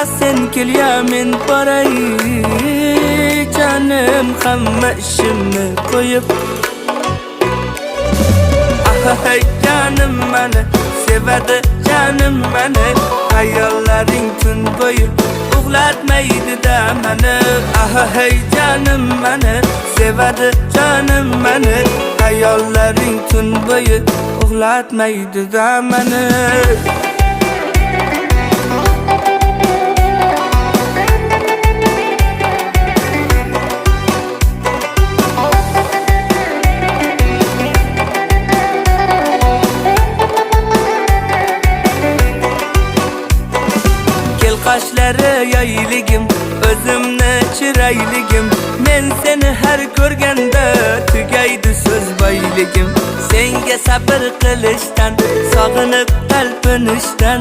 sen kelya men boray. Canım hamma ishimni qo'yib. Hey canım meni sevadi, canım meni. Hayollaring tun bo'yi uxlatmaydi-da meni. Hey canım meni sevadi, canım meni. Hayollaring tun bo'yi uxlatmaydi-da meni. Qoshlari yayligim, o'zimni chirayligim. Men seni har ko'rganda tugaydi so'z boyligim. Senga sabr qilishdan, sog'inib talpinishdan